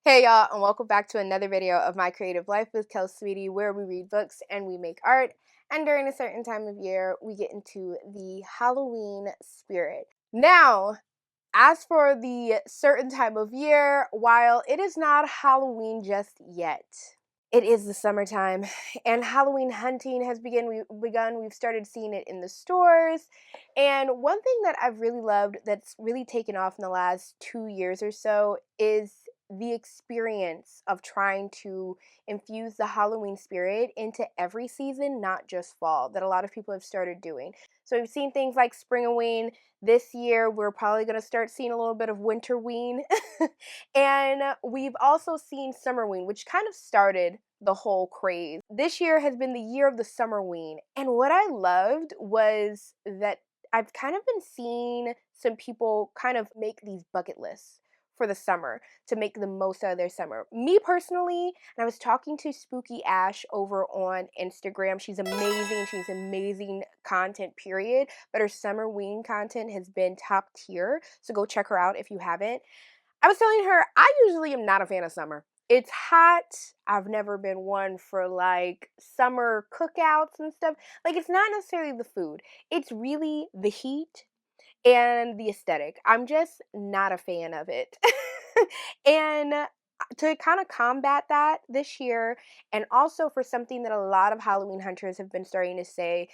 Hey y'all, and welcome back to another video of My Creative Life with Kel Sweetie, where we read books and we make art. And during a certain time of year, we get into the Halloween spirit. Now, as for the certain time of year, while it is not Halloween just yet, it is the summertime, and Halloween hunting has begun. We've started seeing it in the stores, and one thing that I've really loved that's really taken off in the last 2 years or so is the experience of trying to infuse the Halloween spirit into every season, not just fall, that a lot of people have started doing. So we've seen things like Springween. This year, we're probably going to start seeing a little bit of Winterween. And we've also seen Summerween, which kind of started the whole craze. This year has been the year of the Summerween. And what I loved was that I've kind of been seeing some people kind of make these bucket lists for the summer to make the most out of their summer. Me personally, and I was talking to Spooky Ash over on Instagram. She's amazing. She's amazing content, period. But her Summerween content has been top tier. So go check her out if you haven't. I was telling her, I usually am not a fan of summer. It's hot. I've never been one for like summer cookouts and stuff. Like, it's not necessarily the food, it's really the heat and the aesthetic. I'm just not a fan of it. And to kind of combat that this year, and also for something that a lot of Halloween hunters have been starting to say,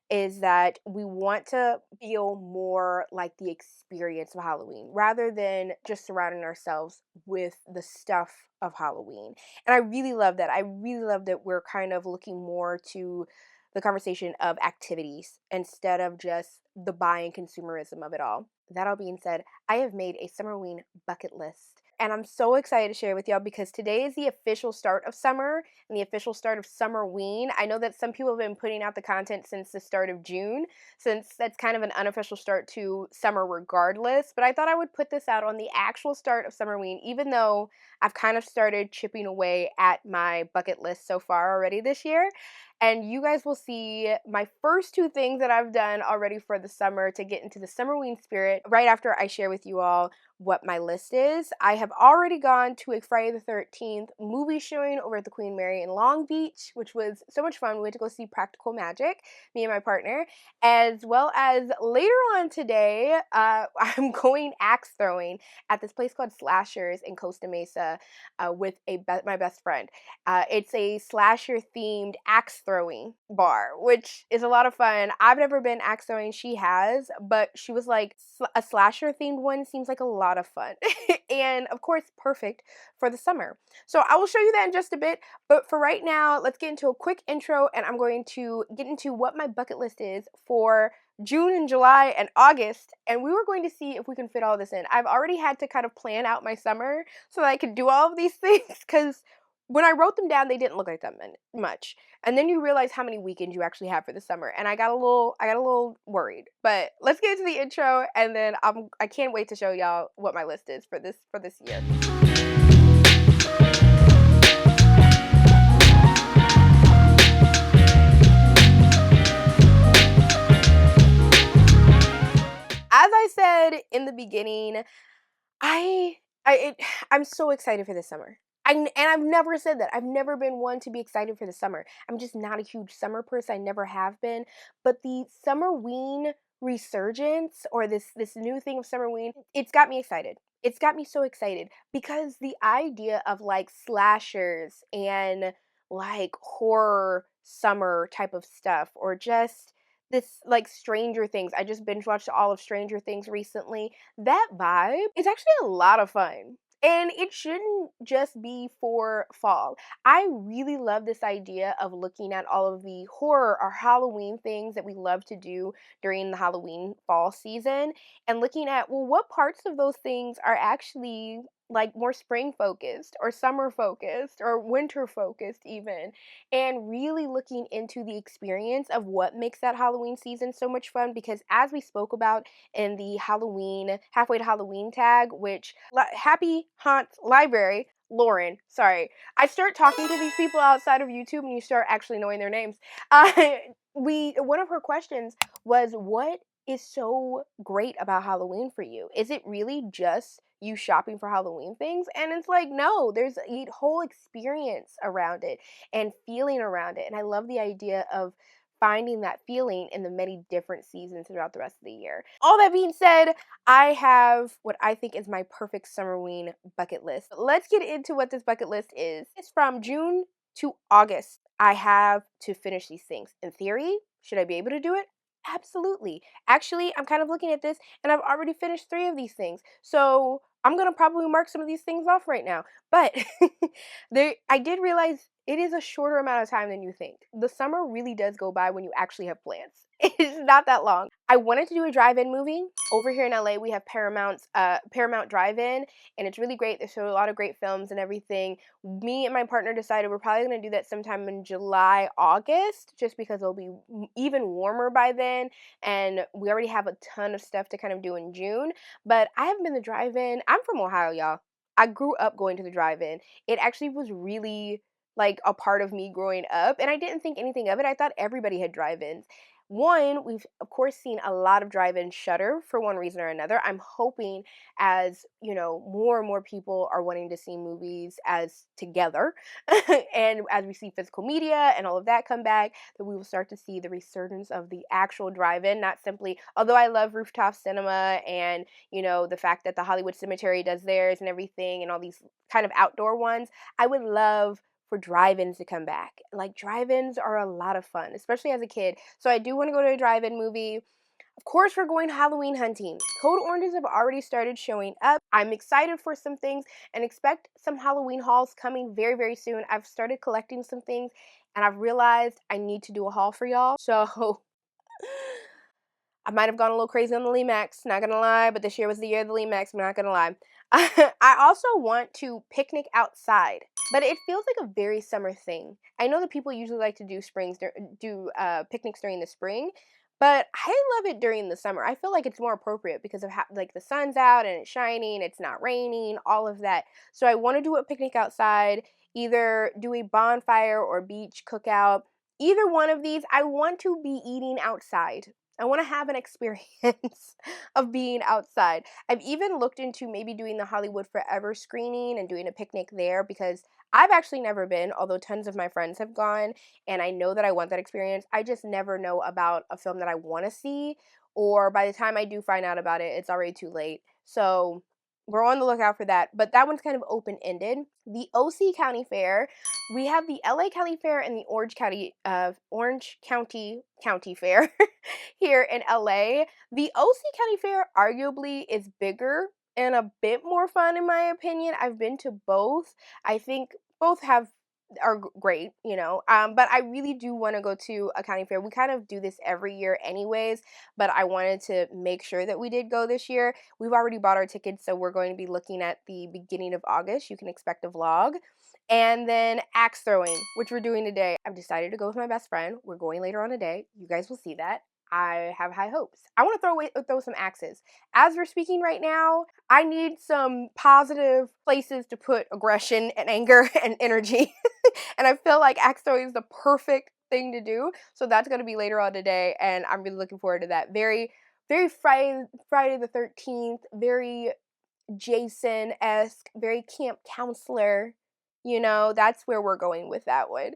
is that we want to feel more like the experience of Halloween rather than just surrounding ourselves with the stuff of Halloween. And I really love that. I really love that we're kind of looking more to the conversation of activities instead of just the buying consumerism of it all. That all being said, I have made a Summerween bucket list. And I'm so excited to share with y'all because today is the official start of summer and the official start of Summerween. I know that some people have been putting out the content since the start of June, since that's kind of an unofficial start to summer regardless. But I thought I would put this out on the actual start of Summerween, even though I've kind of started chipping away at my bucket list so far already this year. And you guys will see my first two things that I've done already for the summer to get into the Summerween spirit right after I share with you all what my list is. I have already gone to a Friday the 13th movie showing over at the Queen Mary in Long Beach, which was so much fun. We went to go see Practical Magic, me and my partner, as well as later on today, I'm going axe throwing at this place called Slashers in Costa Mesa with my best friend. It's a slasher themed axe throwing bar, which is a lot of fun. I've never been axe throwing, she has, but she was like, a slasher themed one seems like a lot of fun. And of course, perfect for the summer. So I will show you that in just a bit. But for right now, let's get into a quick intro, and I'm going to get into what my bucket list is for June and July and August, and we were going to see if we can fit all this in. I've already had to kind of plan out my summer so that I could do all of these things because when I wrote them down, they didn't look like that much. And then you realize how many weekends you actually have for the summer, and I got a little worried. But let's get into the intro, and then I can't wait to show y'all what my list is for this year. As I said in the beginning, I I it, I'm so excited for this summer. And I've never said that. I've never been one to be excited for the summer. I'm just not a huge summer person. I never have been. But the Summerween resurgence, or this new thing of Summerween, it's got me excited. It's got me so excited because the idea of like slashers and like horror summer type of stuff, or just this like Stranger Things. I just binge watched all of Stranger Things recently. That vibe is actually a lot of fun. And it shouldn't just be for fall. I really love this idea of looking at all of the horror or Halloween things that we love to do during the Halloween fall season, and looking at, well, what parts of those things are actually like more spring focused or summer focused or winter focused even, and really looking into the experience of what makes that Halloween season so much fun. Because as we spoke about in the Halloween halfway to Halloween tag, which Happy Haunts Library, Lauren, sorry, I start talking to these people outside of YouTube and you start actually knowing their names. Uh, we One of her questions was, what is so great about Halloween for you? Is it really just you shopping for Halloween things, and it's like, no, there's a whole experience around it and feeling around it. And I love the idea of finding that feeling in the many different seasons throughout the rest of the year. All that being said, I have what I think is my perfect Summerween bucket list. Let's get into what this bucket list is. It's from June to August. I have to finish these things. In theory, should I be able to do it? Absolutely. Actually, I'm kind of looking at this and I've already finished 3 of these things. So I'm going to probably mark some of these things off right now. But I did realize it is a shorter amount of time than you think. The summer really does go by when you actually have plans. It's not that long. I wanted to do a drive-in movie. Over here in LA, we have Paramount Drive-In, and it's really great. They show a lot of great films and everything. Me and my partner decided we're probably going to do that sometime in July, August, just because it'll be even warmer by then, and we already have a ton of stuff to kind of do in June. But I haven't been to drive-in. I'm from Ohio, y'all. I grew up going to the drive-in. It actually was really like a part of me growing up, and I didn't think anything of it. I thought everybody had drive-ins. One, we've of course seen a lot of drive-in shutter for one reason or another. I'm hoping as, more and more people are wanting to see movies as together and as we see physical media and all of that come back, that we will start to see the resurgence of the actual drive-in, not simply, although I love rooftop cinema and, the fact that the Hollywood Cemetery does theirs and everything and all these kind of outdoor ones, I would love for drive-ins to come back. Like, drive-ins are a lot of fun, especially as a kid. So I do want to go to a drive-in movie. Of course, we're going Halloween hunting. Code Oranges have already started showing up. I'm excited for some things and expect some Halloween hauls coming very, very soon. I've started collecting some things and I've realized I need to do a haul for y'all. So I might have gone a little crazy on the Limax, not gonna lie, but this year was the year of the Limax, I'm not gonna lie. I also want to picnic outside, but it feels like a very summer thing. I know that people usually like to do picnics during the spring, but I love it during the summer. I feel like it's more appropriate because of how, like, the sun's out and it's shining, it's not raining, all of that. So I want to do a picnic outside, either do a bonfire or beach cookout. Either one of these, I want to be eating outside. I want to have an experience of being outside. I've even looked into maybe doing the Hollywood Forever screening and doing a picnic there because I've actually never been, although tons of my friends have gone, and I know that I want that experience. I just never know about a film that I want to see, or by the time I do find out about it, it's already too late. So we're on the lookout for that, but that one's kind of open-ended. The OC County Fair, we have the LA County Fair and the Orange County Fair here in LA. The OC County Fair arguably is bigger and a bit more fun in my opinion. I've been to both. I think both are great, but I really do want to go to a county fair. We kind of do this every year anyways, but I wanted to make sure that we did go this year. We've already bought our tickets, so we're going to be looking at the beginning of August. You can expect a vlog. And then axe throwing, which we're doing today. I've decided to go with my best friend. We're going later on today. You guys will see that. I have high hopes. I want to throw some axes. As we're speaking right now, I need some positive places to put aggression and anger and energy. And I feel like axe throwing is the perfect thing to do. So that's going to be later on today, and I'm really looking forward to that. Very, very Friday the 13th, very Jason-esque, very camp counselor. That's where we're going with that one.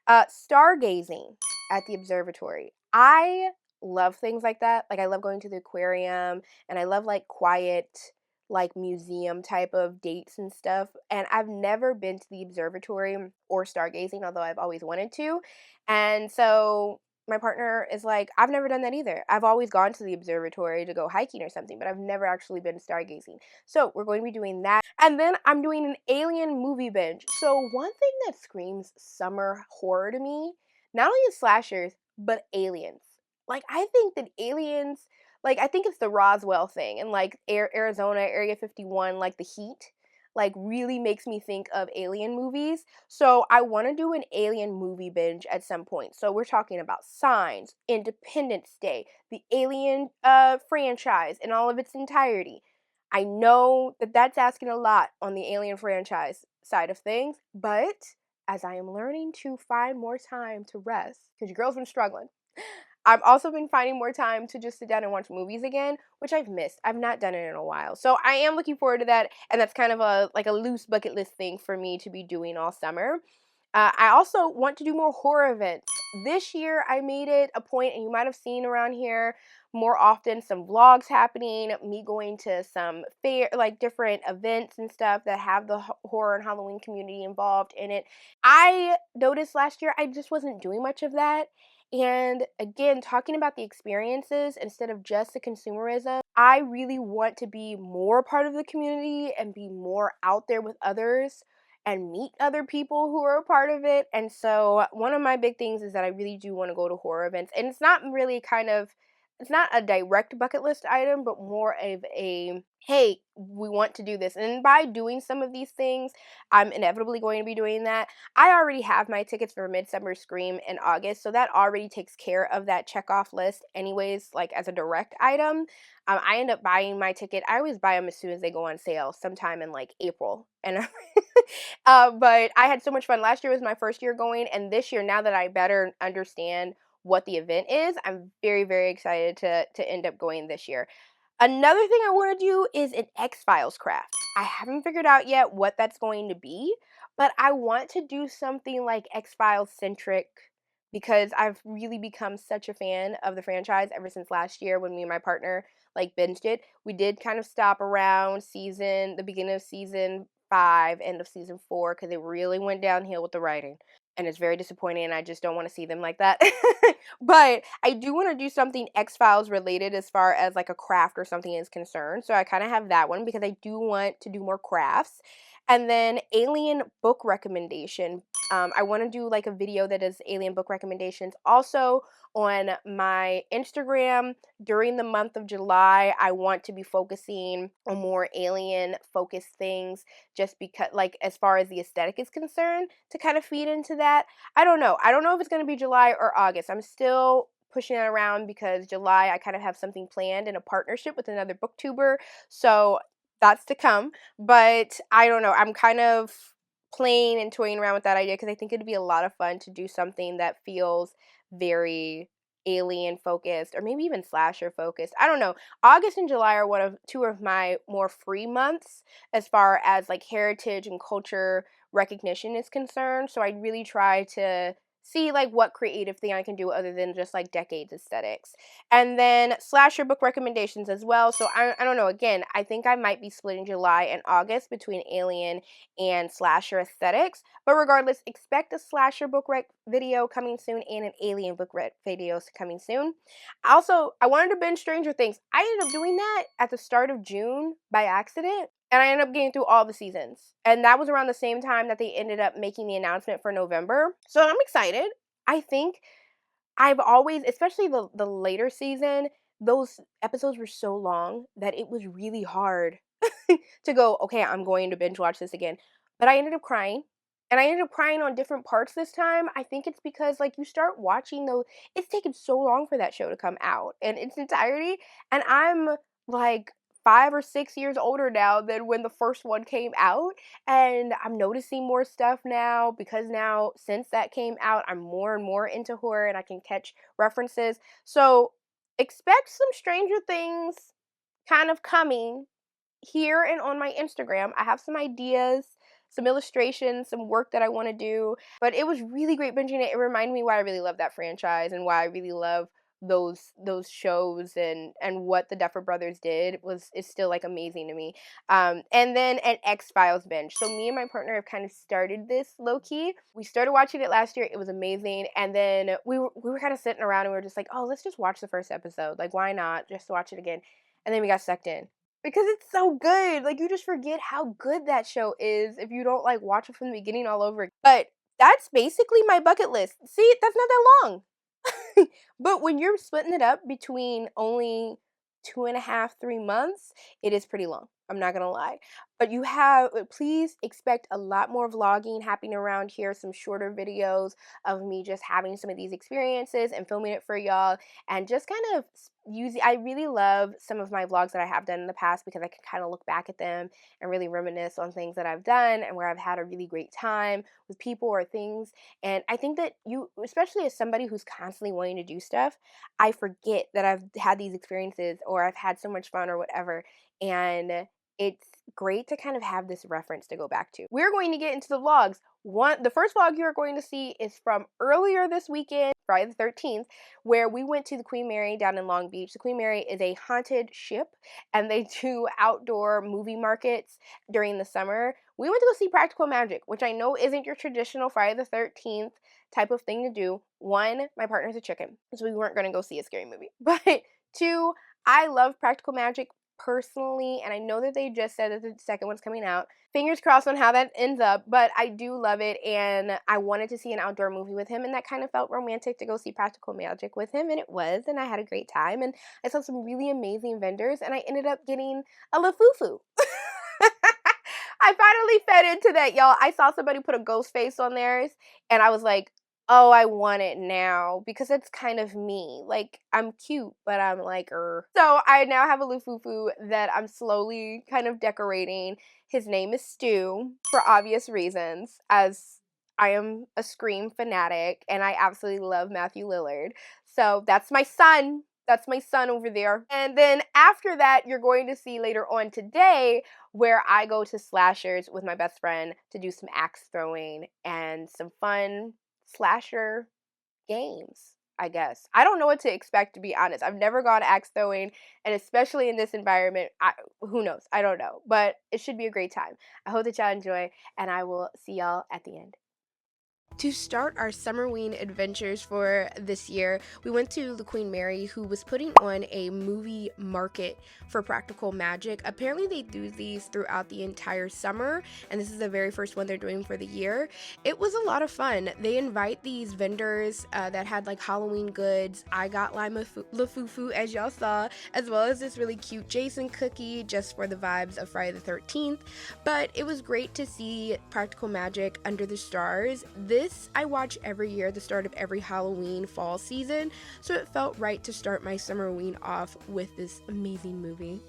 Stargazing at the observatory. I love things like that. Like, I love going to the aquarium, and I love like quiet, like museum type of dates and stuff. And I've never been to the observatory or stargazing, although I've always wanted to. And so my partner is like, I've never done that either. I've always gone to the observatory to go hiking or something, but I've never actually been stargazing. So we're going to be doing that. And then I'm doing an alien movie binge. So one thing that screams summer horror to me, not only is slashers, but aliens. Like, I think that aliens, like, I think it's the Roswell thing and like Arizona, Area 51, like the heat, like really makes me think of alien movies. So I want to do an alien movie binge at some point. So we're talking about Signs, Independence Day, the Alien franchise in all of its entirety. I know that that's asking a lot on the Alien franchise side of things, but as I am learning to find more time to rest, because your girl's been struggling, I've also been finding more time to just sit down and watch movies again, which I've missed. I've not done it in a while. So I am looking forward to that, and that's kind of a like a loose bucket list thing for me to be doing all summer. I also want to do more horror events. This year, I made it a point, and you might have seen around here more often some vlogs happening, me going to some fair, like different events and stuff that have the horror and Halloween community involved in it. I noticed last year I just wasn't doing much of that. And again, talking about the experiences instead of just the consumerism, I really want to be more part of the community and be more out there with others and meet other people who are a part of it. And so one of my big things is that I really do want to go to horror events. And it's not really it's not a direct bucket list item, but more of a hey, we want to do this. And by doing some of these things, I'm inevitably going to be doing that. I already have my tickets for Midsummer Scream in August, so that already takes care of that checkoff list, anyways, like as a direct item. I end up buying my ticket. I always buy them as soon as they go on sale, sometime in like April. And but I had so much fun. Last year was my first year going, and this year, now that I better understand what the event is, I'm very, very excited to end up going this year. Another thing I want to do is an X-Files craft. I haven't figured out yet what that's going to be, but I want to do something like X-Files centric because I've really become such a fan of the franchise ever since last year when me and my partner like binged it. We did kind of stop around the beginning of season 5, end of season 4, because it really went downhill with the writing. And it's very disappointing, and I just don't want to see them like that. But I do want to do something X-Files related as far as like a craft or something is concerned. So I kind of have that one because I do want to do more crafts. And then alien book recommendation. I want to do like a video that is alien book recommendations. Also on my Instagram during the month of July, I want to be focusing on more alien focused things just because, like, as far as the aesthetic is concerned, to kind of feed into that. I don't know. I don't know if it's going to be July or August. I'm still pushing it around because July I kind of have something planned in a partnership with another booktuber. So that's to come. But I don't know. I'm kind of playing and toying around with that idea because I think it'd be a lot of fun to do something that feels very alien focused or maybe even slasher focused. I don't know. August and July are two of my more free months as far as like heritage and culture recognition is concerned. So I really try to see like what creative thing I can do other than just like decades aesthetics. And then slasher book recommendations as well. So I don't know. Again, I think I might be splitting July and August between alien and slasher aesthetics. But regardless, expect a slasher book rec video coming soon and an alien book rec videos coming soon. Also, I wanted to binge Stranger Things. I ended up doing that at the start of June by accident. And I ended up getting through all the seasons. And that was around the same time that they ended up making the announcement for November. So I'm excited. I think I've always, especially the later season, those episodes were so long that it was really hard to go, okay, I'm going to binge watch this again. But I ended up crying. And I ended up crying on different parts this time. I think it's because like you start watching those, it's taken so long for that show to come out in its entirety. And I'm like 5 or 6 years older now than when the first one came out. And I'm noticing more stuff now because now since that came out, I'm more and more into horror and I can catch references. So expect some Stranger Things kind of coming here and on my Instagram. I have some ideas, some illustrations, some work that I want to do. But it was really great binging it. It reminded me why I really love that franchise and why I really love those shows and what the Duffer Brothers did was is still like amazing to me. And then an X-Files binge. So me and my partner have kind of started this low key. We started watching it last year. It was amazing. And then we were kind of sitting around and we were just like, oh, let's just watch the first episode. Like, why not just watch it again? And then we got sucked in because it's so good. Like, you just forget how good that show is if you don't like watch it from the beginning all over. But that's basically my bucket list. See, that's not that long. But when you're splitting it up between only 2.5, 3 months, it is pretty long. I'm not gonna lie. But please expect a lot more vlogging happening around here, some shorter videos of me just having some of these experiences and filming it for y'all, and just kind of I really love some of my vlogs that I have done in the past because I can kind of look back at them and really reminisce on things that I've done and where I've had a really great time with people or things. And I think that especially as somebody who's constantly wanting to do stuff, I forget that I've had these experiences or I've had so much fun or whatever. And it's great to kind of have this reference to go back to. We're going to get into the vlogs. The first vlog you're going to see is from earlier this weekend, Friday the 13th, where we went to the Queen Mary down in Long Beach. The Queen Mary is a haunted ship, and they do outdoor movie markets during the summer. We went to go see Practical Magic, which I know isn't your traditional Friday the 13th type of thing to do. One, my partner's a chicken, so we weren't going to go see a scary movie. But two, I love Practical Magic personally, and I know that they just said that the second one's coming out. Fingers crossed on how that ends up, but I do love it, and I wanted to see an outdoor movie with him, and that kind of felt romantic to go see Practical Magic with him, and it was, and I had a great time, and I saw some really amazing vendors, and I ended up getting a LaFufu. I finally fed into that, y'all. I saw somebody put a ghost face on theirs, and I was like, oh, I want it now, because it's kind of me. Like, I'm cute, but I'm like, So I now have a Lufufu that I'm slowly kind of decorating. His name is Stu, for obvious reasons, as I am a Scream fanatic, and I absolutely love Matthew Lillard. So that's my son. That's my son over there. And then after that, you're going to see later on today where I go to Slashers with my best friend to do some axe throwing and some fun slasher games, I guess. I don't know what to expect, to be honest. I've never gone axe throwing, and especially in this environment, who knows? I don't know. But it should be a great time. I hope that y'all enjoy, and I will see y'all at the end. To start our Summerween adventures for this year, we went to the Queen Mary, who was putting on a movie market for Practical Magic. Apparently they do these throughout the entire summer, and this is the very first one they're doing for the year. It was a lot of fun. They invite these vendors that had like Halloween goods. I got Lima LaFufu, as y'all saw, as well as this really cute Jason cookie just for the vibes of Friday the 13th. But it was great to see Practical Magic under the stars. This I watch every year, the start of every Halloween fall season, so it felt right to start my Summerween off with this amazing movie.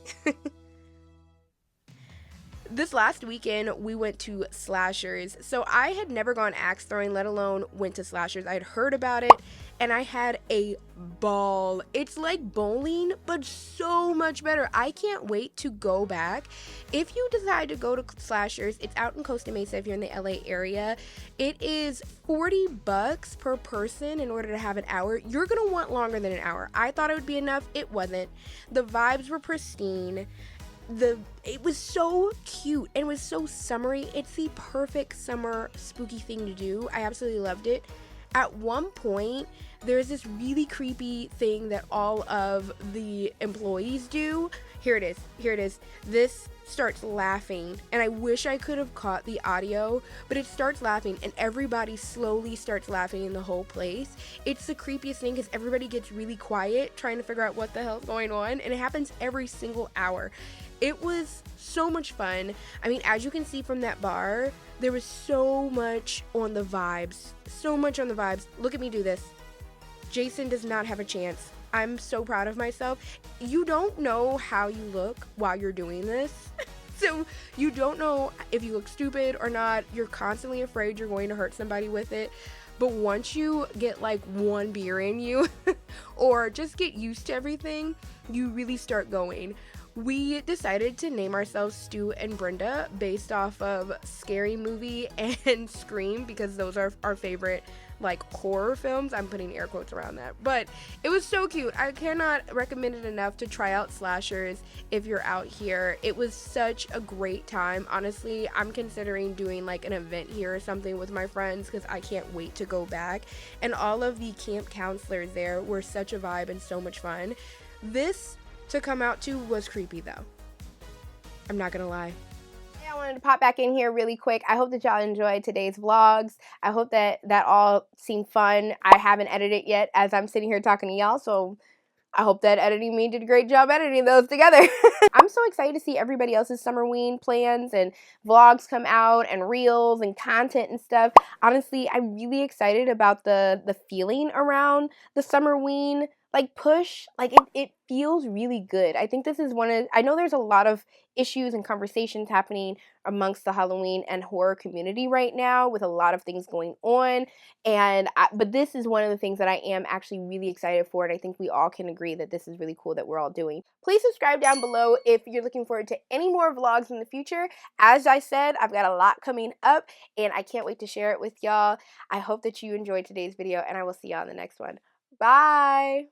This last weekend, we went to Slashers. So I had never gone axe throwing, let alone went to Slashers. I had heard about it, and I had a ball. It's like bowling, but so much better. I can't wait to go back. If you decide to go to Slashers, it's out in Costa Mesa if you're in the LA area. It is $40 per person in order to have an hour. You're gonna want longer than an hour. I thought it would be enough. It wasn't. The vibes were pristine. It was so cute and it was so summery. It's the perfect summer spooky thing to do. I absolutely loved it. At one point, there's this really creepy thing that all of the employees do. Here it is. This starts laughing, and I wish I could have caught the audio, but it starts laughing, and everybody slowly starts laughing in the whole place. It's the creepiest thing because everybody gets really quiet trying to figure out what the hell's going on, and it happens every single hour. It was so much fun. I mean, as you can see from that bar, there was so much on the vibes. So much on the vibes. Look at me do this. Jason does not have a chance. I'm so proud of myself. You don't know how you look while you're doing this. So you don't know if you look stupid or not. You're constantly afraid you're going to hurt somebody with it. But once you get like one beer in you or just get used to everything, you really start going. We decided to name ourselves Stu and Brenda based off of Scary Movie and Scream because those are our favorite like horror films. I'm putting air quotes around that, but it was so cute. I cannot recommend it enough to try out Slashers if you're out here. It was such a great time. Honestly, I'm considering doing like an event here or something with my friends because I can't wait to go back. And all of the camp counselors there were such a vibe and so much fun. This to come out to was creepy though. I'm not gonna lie. I wanted to pop back in here really quick. I hope that y'all enjoyed today's vlogs. I hope that all seemed fun. I haven't edited yet as I'm sitting here talking to y'all, so I hope that editing me did a great job editing those together. I'm so excited to see everybody else's Summerween plans and vlogs come out and reels and content and stuff. Honestly, I'm really excited about the feeling around the Summerween like push. Like it feels really good. I think this is I know there's a lot of issues and conversations happening amongst the Halloween and horror community right now with a lot of things going on, but this is one of the things that I am actually really excited for, and I think we all can agree that this is really cool that we're all doing. Please subscribe down below if you're looking forward to any more vlogs in the future. As I said, I've got a lot coming up and I can't wait to share it with y'all. I hope that you enjoyed today's video and I will see y'all in the next one. Bye!